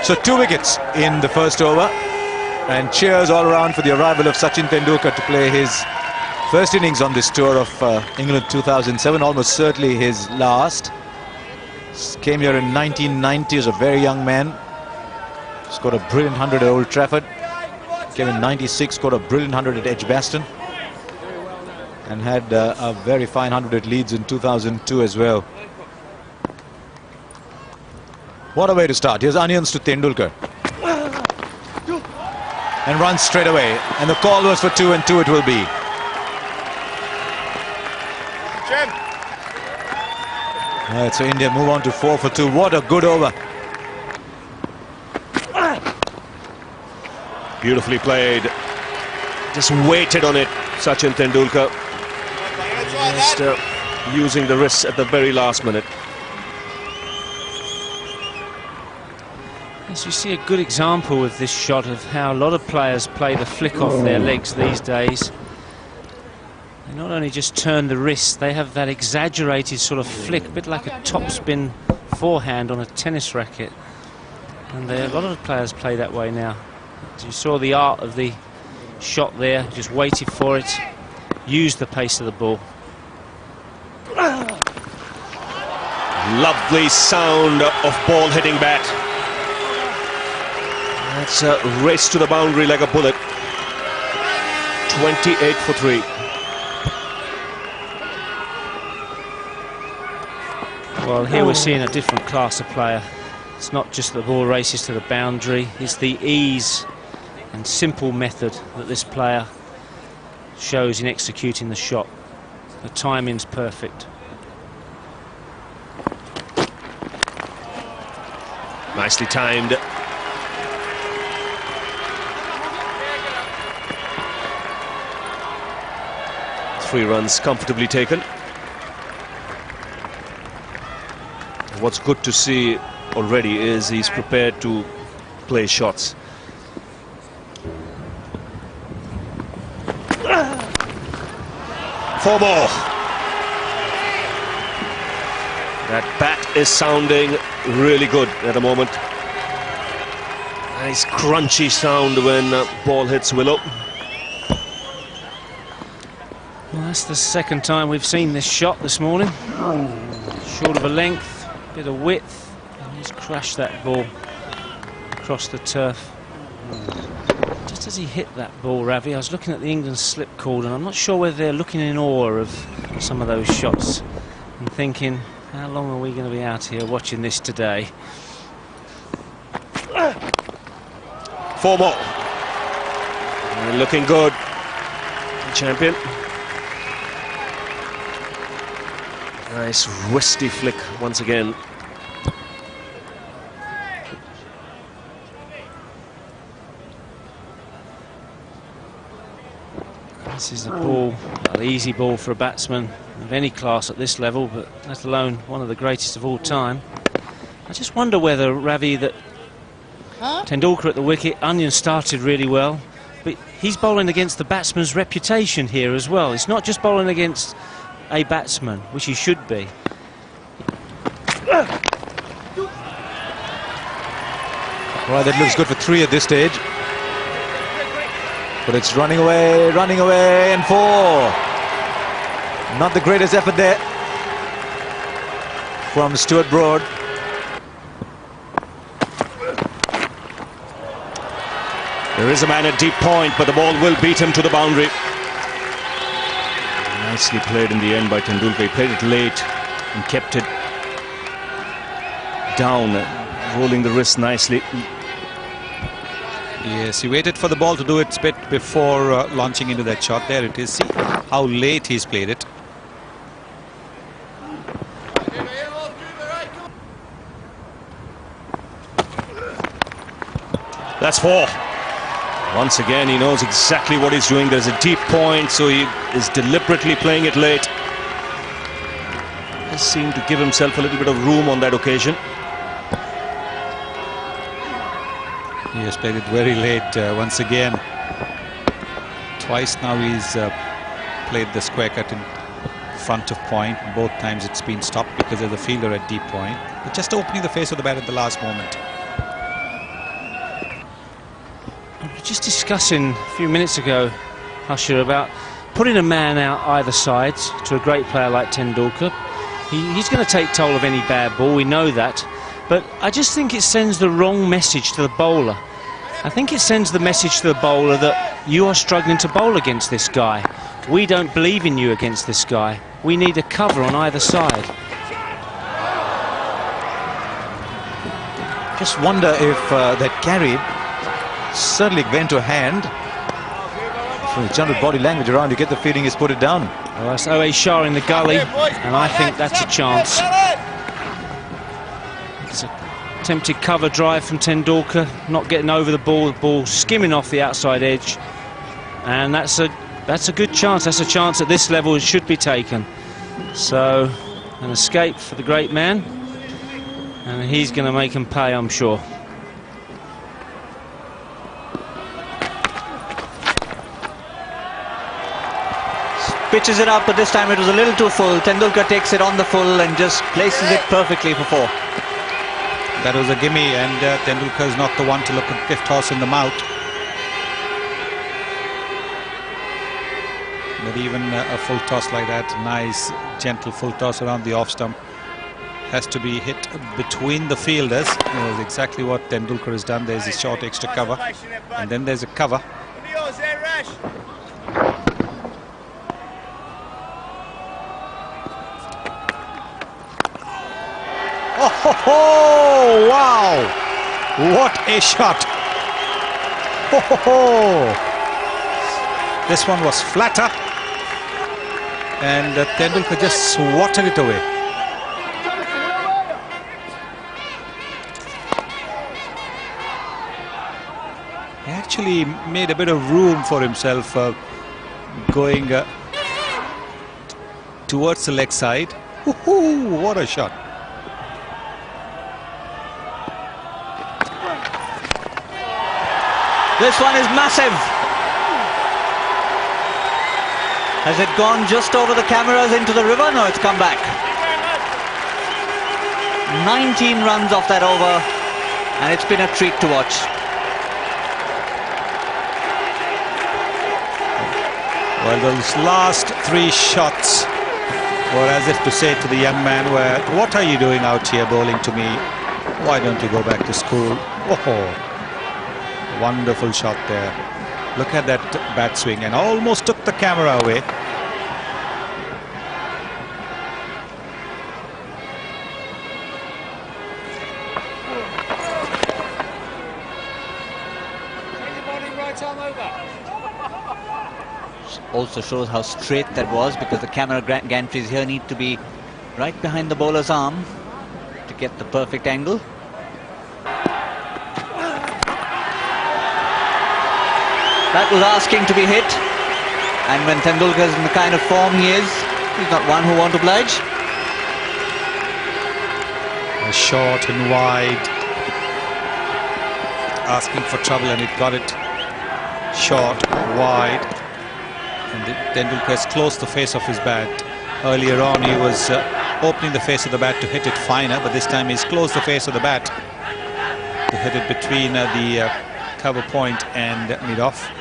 So 2 wickets in the first over, and cheers all around for the arrival of Sachin Tendulkar to play his first innings on this tour of England 2007, almost certainly his last. Came here in 1990 as a very young man, scored a brilliant 100 at Old Trafford. Came in 96, scored a brilliant 100 at Edgbaston, and had a very fine 100 at Leeds in 2002 as well. What a way to start. Here's onions to Tendulkar. And runs straight away. And the call was for 2, and 2 it will be. Right, so India move on to 4 for 2. What a good over. Beautifully played. Just waited on it, Sachin Tendulkar. Just using the wrists at the very last minute. As you see a good example with this shot of how a lot of players play the flick off their legs these days. They not only just turn the wrist, they have that exaggerated sort of flick, a bit like a topspin forehand on a tennis racket. And a lot of players play that way now. As you saw the art of the shot there, just waited for it, used the pace of the ball. Lovely sound of ball hitting bat. That's a race to the boundary like a bullet. 28 for 3. Well, here we're seeing a different class of player. It's not just the ball races to the boundary, it's the ease and simple method that this player shows in executing the shot. The timing's perfect. Nicely timed. 3 runs comfortably taken. What's good to see already is he's prepared to play shots. Four more. That bat is sounding really good at the moment. Nice crunchy sound when ball hits willow. Well, that's the second time we've seen this shot this morning. Short of a length, bit of width, and he's crashed that ball across the turf. Just as he hit that ball, Ravi, I was looking at the England slip cord, and I'm not sure whether they're looking in awe of some of those shots and thinking, how long are we going to be out here watching this today? 4 more. And looking good, champion. Nice wristy flick once again. This is a ball, an easy ball for a batsman of any class at this level, but let alone one of the greatest of all time. I just wonder whether, Ravi, that Tendulkar at the wicket, Onion started really well, but he's bowling against the batsman's reputation here as well. It's not just bowling against a batsman, which he should be. Well, that looks good for 3 at this stage. But it's running away, and 4. Not the greatest effort there from Stuart Broad. There is a man at deep point, but the ball will beat him to the boundary. Nicely played in the end by Tendulkar. He played it late and kept it down, rolling the wrist nicely. Yes, he waited for the ball to do its bit before launching into that shot. There it is. See how late he's played it. That's 4. Once again, he knows exactly what he's doing. There's a deep point, so he is deliberately playing it late. He seemed to give himself a little bit of room on that occasion. He has played it very late once again. Twice now he's played the square cut in front of point. Both times it's been stopped because there's a fielder at deep point. But just opening the face of the bat at the last moment. just discussing a few minutes ago, Usher, about putting a man out either side to a great player like Tendulkar. He's going to take toll of any bad ball, we know that. But I just think it sends the wrong message to the bowler. I think it sends the message to the bowler that you are struggling to bowl against this guy. We don't believe in you against this guy. We need a cover on either side. Just wonder if that carry certainly went to hand. From the general body language around, you get the feeling he's put it down. Well, that's O.A. Shah in the gully, and I think that's a chance. It's a attempted cover drive from Tendulkar, not getting over the ball skimming off the outside edge, and that's a good chance. That's a chance at this level it should be taken. So, an escape for the great man, and he's going to make him pay, I'm sure. Pitches it up, but this time it was a little too full. Tendulkar takes it on the full and just places it perfectly for 4. That was a gimme, and Tendulkar is not the one to look a gift horse in the mouth. But even a full toss like that, nice, gentle full toss around the off stump, has to be hit between the fielders. That's exactly what Tendulkar has done. There's a short extra cover, and then there's a cover. Oh, wow! What a shot! This one was flatter, and Tendulkar just swatted it away. He actually made a bit of room for himself going towards the leg side. What a shot! This one is massive. Has it gone just over the cameras into the river? No, it's come back. 19 runs off that over, and it's been a treat to watch. Well, those last 3 shots were as if to say to the young man, what are you doing out here bowling to me? Why don't you go back to school? Wonderful shot there. Look at that bat swing, and almost took the camera away. Also shows how straight that was, because the camera gantries here need to be right behind the bowler's arm to get the perfect angle. That was asking to be hit, and when Tendulkar is in the kind of form he is, he's not one who won't oblige. Short and wide, asking for trouble, and it got it short, wide, and Tendulkar has closed the face of his bat. Earlier on he was opening the face of the bat to hit it finer, but this time he's closed the face of the bat to hit it between the cover point and mid-off.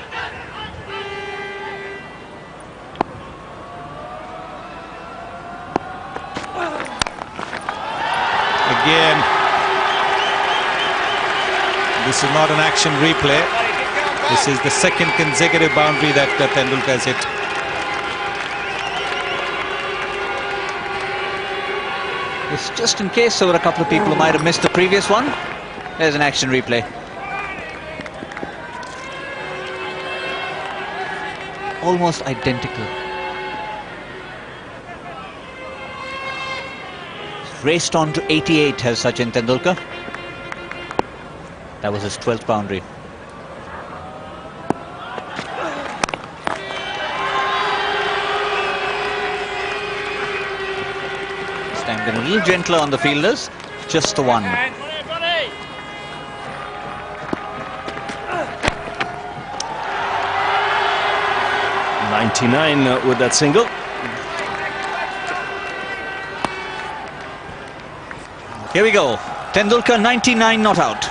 Again, this is not an action replay. This is the second consecutive boundary that Tendulkar has hit. It's just in case there were a couple of people who might have missed the previous one. There's an action replay. Almost identical. Raced on to 88 has Sachin Tendulkar. That was his 12th boundary. This time been a little gentler on the fielders. Just the one. 99 with that single. Here we go. Tendulkar 99 not out.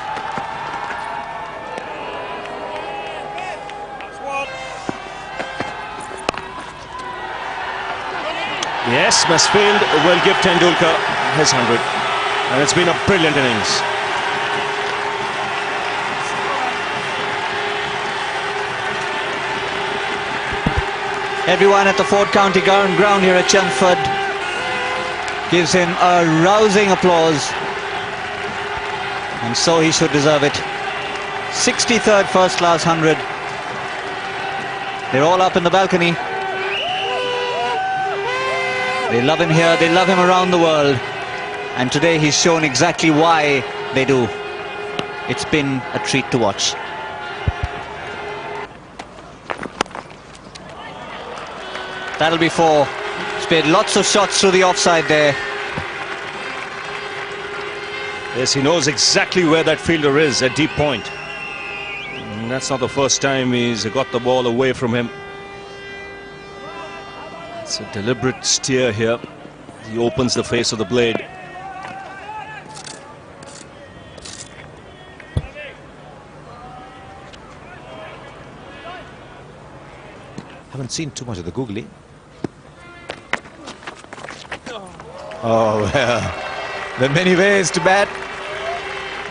Yes, Masfield will give Tendulkar his 100. And it's been a brilliant innings. Everyone at the Ford County ground here at Chelmsford gives him a rousing applause. And so he should deserve it. 63rd first class 100. They're all up in the balcony. They love him here, they love him around the world. And today he's shown exactly why they do. It's been a treat to watch. That'll be 4. Spared lots of shots through the offside there. Yes, he knows exactly where that fielder is at deep point. And that's not the first time he's got the ball away from him. It's a deliberate steer here. He opens the face of the blade. Haven't seen too much of the googly. Oh, well, there are many ways to bat.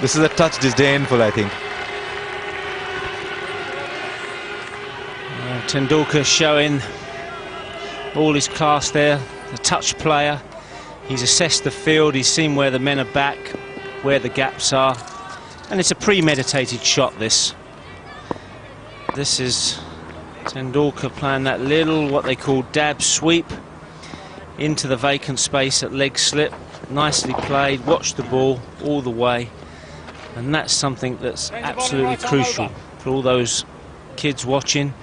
This is a touch disdainful, I think. Tendulkar showing all his class there, the touch player. He's assessed the field, he's seen where the men are back, where the gaps are, and it's a premeditated shot, this. This is Tendulkar playing that little, what they call dab sweep, into the vacant space at leg slip. Nicely played, watched the ball all the way, and that's something that's absolutely crucial for all those kids watching.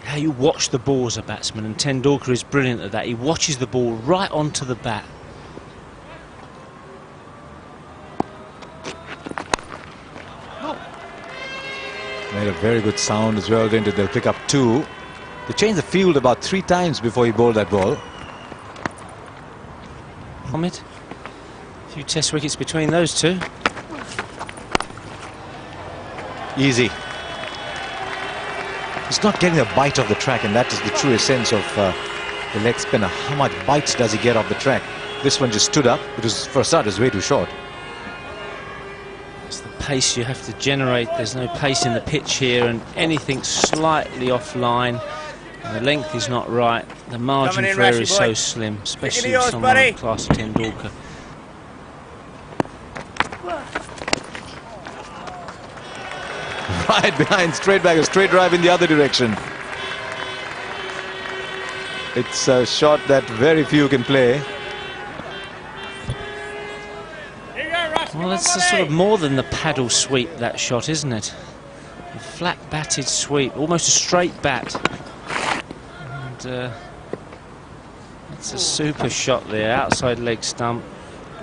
How you watch the ball as a batsman, and Tendulkar is brilliant at that. He watches the ball right onto the bat. Made a very good sound as well, didn't it? They'll pick up 2. They changed the field about 3 times before he bowled that ball. Hamid, a few test wickets between those two. Easy. He's not getting a bite off the track, and that is the true essence of the leg spinner. How much bites does he get off the track? This one just stood up. It was, for a start, it was way too short. It's the pace you have to generate. There's no pace in the pitch here, and anything slightly offline, the length is not right. The margin for error is so slim, especially with someone of the class of Tendulkar. Right behind, straight back, a straight drive in the other direction. It's a shot that very few can play. Well, it's a sort of more than the paddle sweep, that shot, isn't it? A flat batted sweep, almost a straight bat. And it's a super shot there, outside leg stump.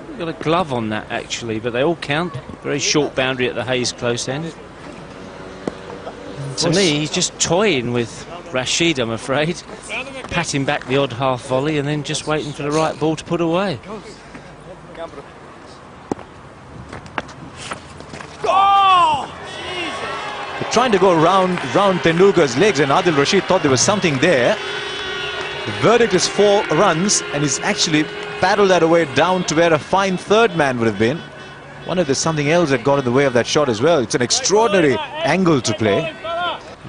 We've got a glove on that actually, but they all count. Very short boundary at the Hayes close end. To me, he's just toying with Rashid, I'm afraid. Patting back the odd half volley and then just waiting for the right ball to put away. They're trying to go round Tendulkar's legs, and Adil Rashid thought there was something there. The verdict is 4 runs, and he's actually paddled that away down to where a fine third man would have been. Wonder if there's something else that got in the way of that shot as well. It's an extraordinary angle to play.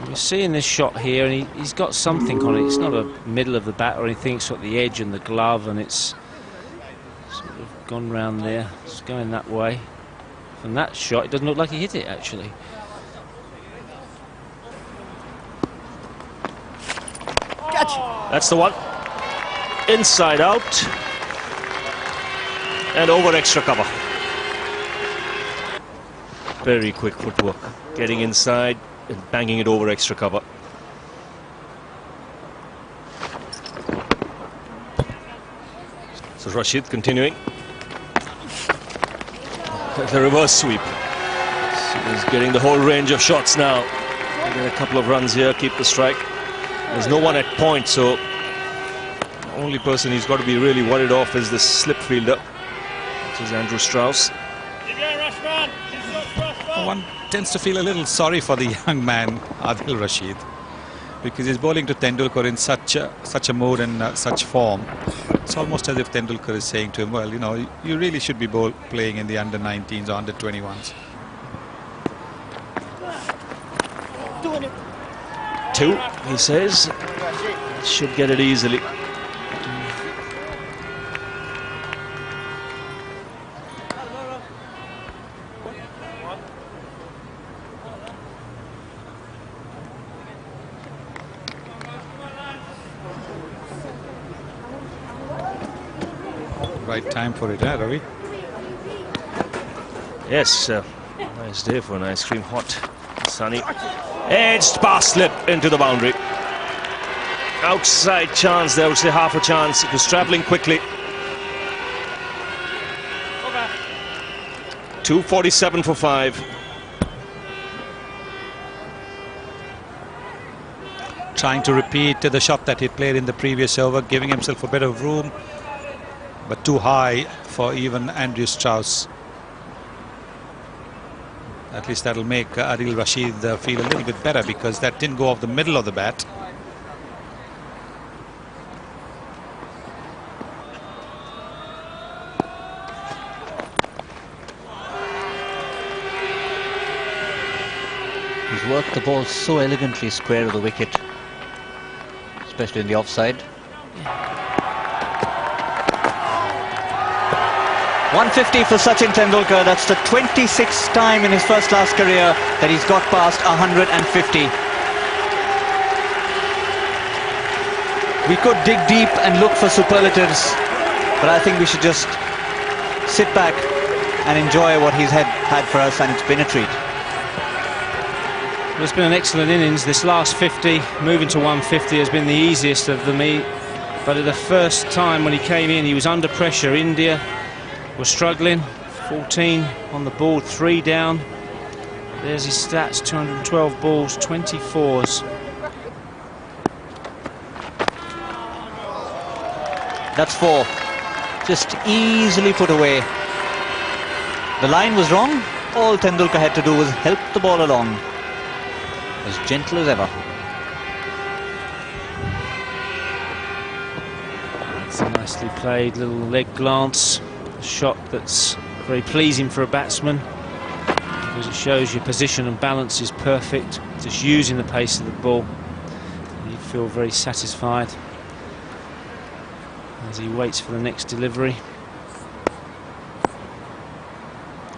We're seeing this shot here, and he's got something on it. It's not a middle of the bat or anything. It's got the edge and the glove, and it's sort of gone round there. It's going that way. From that shot, it doesn't look like he hit it, actually. That's the one. Inside out. And over extra cover. Very quick footwork. Getting inside and banging it over extra cover. So Rashid continuing. The reverse sweep. So he's getting the whole range of shots now. Get a couple of runs here, keep the strike. There's no one at point, so the only person he's got to be really worried off is the slip fielder, which is Andrew Strauss. One tends to feel a little sorry for the young man, Adil Rashid. because he's bowling to Tendulkar in such a mood and such form. It's almost as if Tendulkar is saying to him, well, you know, you really should be playing in the under-19s or under-21s. 2, he says. Should get it easily. Right time for it, huh, Ravi? Yes, nice day for an ice cream, hot, sunny. Edged pass slip into the boundary. Outside chance there, I would say half a chance. It was travelling quickly. 2:47 for 5. Trying to repeat the shot that he played in the previous over, giving himself a bit of room, but too high for even Andrew Strauss. At least that'll make Adil Rashid feel a little bit better, because that didn't go off the middle of the bat. He's worked the ball so elegantly square of the wicket, especially in the offside. 150 for Sachin Tendulkar. That's the 26th time in his first class career that he's got past 150. We could dig deep and look for superlatives, but I think we should just sit back and enjoy what he's had for us, and it's been a treat. Well, it's been an excellent innings. This last 50, moving to 150, has been the easiest of them. But at the first time when he came in, he was under pressure. India was struggling. 14 on the board, 3 down. There's his stats: 212 balls, 24s. That's 4. Just easily put away. The line was wrong. All Tendulkar had to do was help the ball along. As gentle as ever. It's a nicely played little leg glance. A shot that's very pleasing for a batsman, because it shows your position and balance is perfect. Just using the pace of the ball. You feel very satisfied as he waits for the next delivery.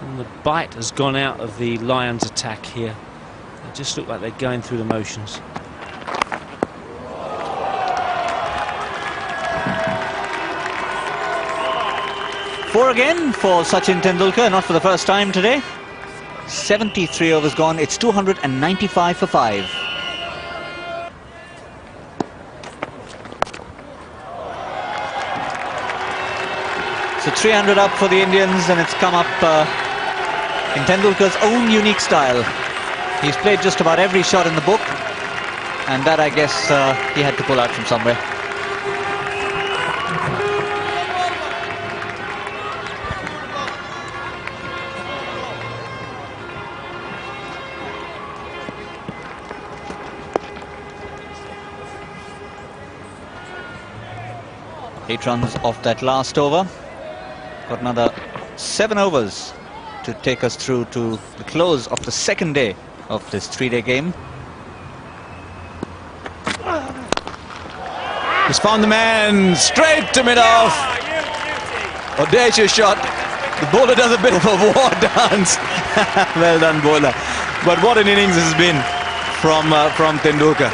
And the bite has gone out of the Lions' attack here. They just look like they're going through the motions. Four again for Sachin Tendulkar, not for the first time today. 73 overs gone. It's 295 for 5. So 300 up for the Indians, and it's come up in Tendulkar's own unique style. He's played just about every shot in the book, and that, I guess, he had to pull out from somewhere. Eight runs off that last over. Got another 7 overs to take us through to the close of the second day of this 3-day game. He's found the man, straight to mid-off. Audacious shot. The bowler does a bit of a war dance. Well done, bowler. But what an innings this has been from Tendulkar.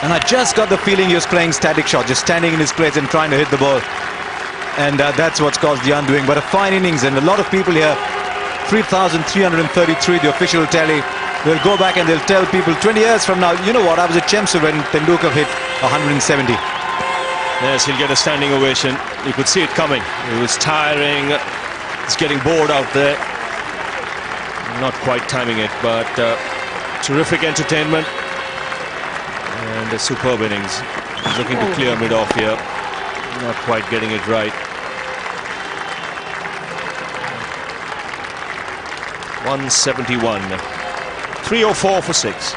And I just got the feeling he was playing static shot, just standing in his place and trying to hit the ball. And that's what's caused the undoing. But a fine innings, and a lot of people here, 3,333, the official tally. They'll go back and they'll tell people 20 years from now, you know what, I was at Chelmsford when Tendulkar hit 170. Yes, he'll get a standing ovation. You could see it coming. He was tiring. He's getting bored out there. Not quite timing it, but terrific entertainment. And a superb innings. He's looking to clear mid-off here. Not quite getting it right. 171. 304 for 6.